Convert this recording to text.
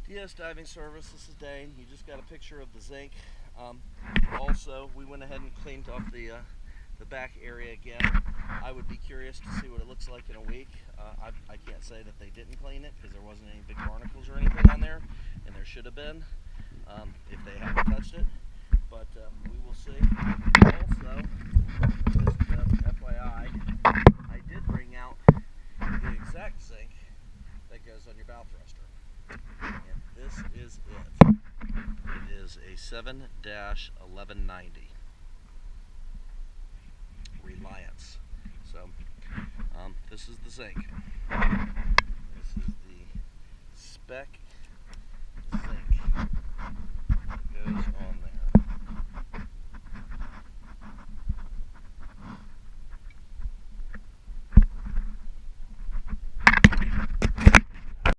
DS Diving Service, this is Dane. You just got a picture of the zinc. Also, we went ahead and cleaned up the back area again. I would be curious to see what it looks like in a week. I can't say that they didn't clean it because there wasn't any big barnacles or anything on there, and there should have been if they hadn't touched it. But we will see. Also, just FYI, I did bring out the exact zinc that goes on your bow thruster. And this is it. It is a 7-1190 Reliance. So this is the zinc. This is the spec